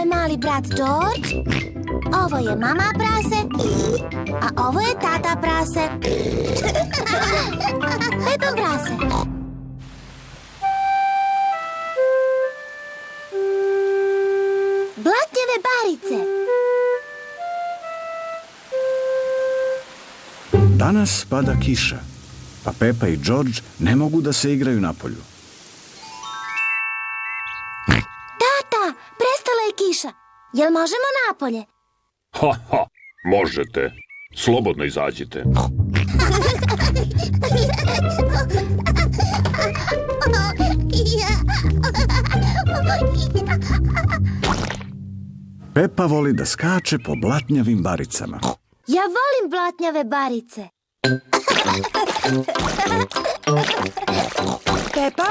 je mali brat George, ovo je mama prase, a ovo je tata prase. Pepa prase. Blatnjave barice. Danas pada kiša, pa Pepa i George ne mogu da se igraju napolju. Tata, prestala je kiša. Jel možemo napolje? Ha, možete. Slobodno izađite. Pepa voli da skače po blatnjavim baricama. Ja volim blatnjave barice. Pepa,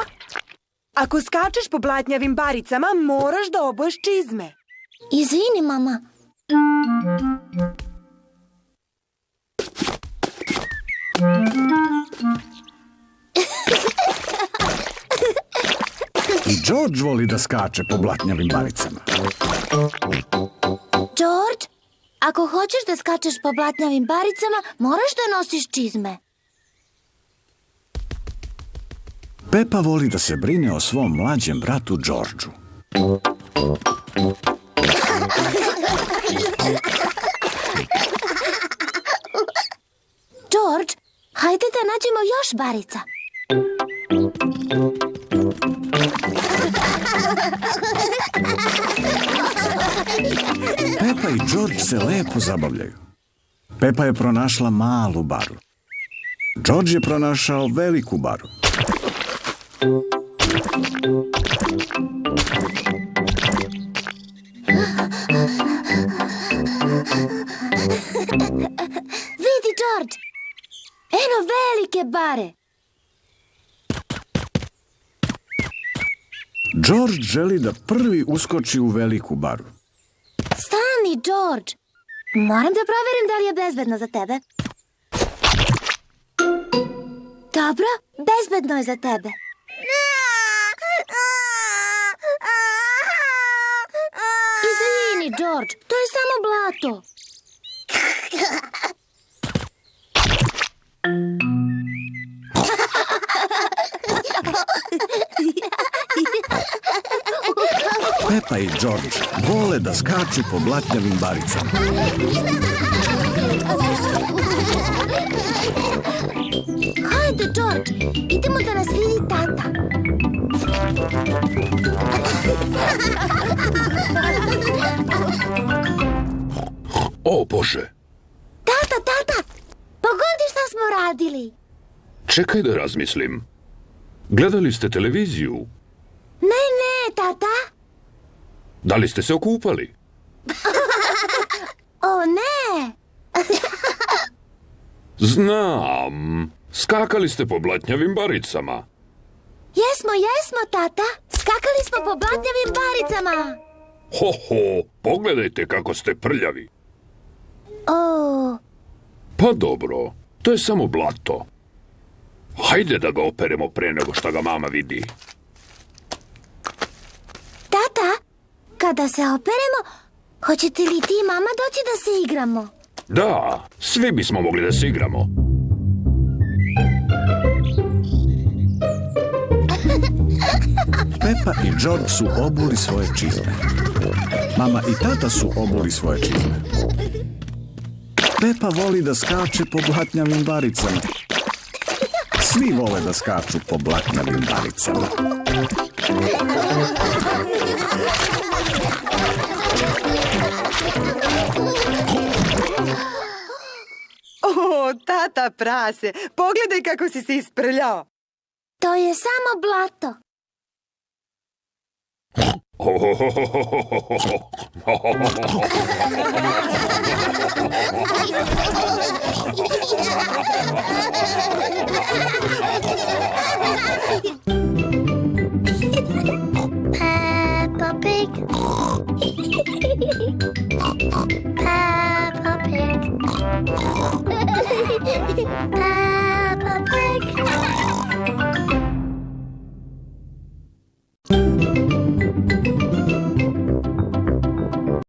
ako skačeš po blatnjavim baricama, moraš da obuješ čizme. Izvini, mama. I George voli da skače po blatnjavim baricama. George, ako hoćeš da skačeš po blatnjavim baricama, moraš da nosiš čizme. Pepa voli da se brine o svom mlađem bratu Georgeu. George, hajde da nađemo još barica. Pepa i George se lepo zabavljaju. Pepa je pronašla malu baru. George je pronašao veliku baru. Vidi, George, eno velike bare. George želi da prvi uskoči u veliku baru. Stani, George. Moram da proverim da li je bezbedno za tebe. Dobro, bezbedno je za tebe. Izvini, George, to je samo blato. Pepa i George vole da skaču po blatnjavim baricama. Hajde, George, idemo da nas vidi tata. O, Bože! Tata, pogodi šta smo radili. Čekaj da razmislim. Gledali ste televiziju? Ne, tata. Da li ste se okupali? O, ne. Znam. Skakali ste po blatnjavim baricama. Jesmo, tata. Skakali smo po blatnjavim baricama. Ho, pogledajte kako ste prljavi. O. Pa dobro, to je samo blato. Hajde da ga operemo pre nego što ga mama vidi. Tata, kada se operemo, hoćete li ti i mama doći da se igramo? Da, svi bismo mogli da se igramo. Pepa i George su obuli svoje čizme. Mama i tata su obuli svoje čizme. Pepa voli da skače po blatnjavim baricama. Svi vole da skaču po blatnjavim baricama. O, tata prase, pogledaj kako si se isprljao. To je samo blato. Peppa Pig.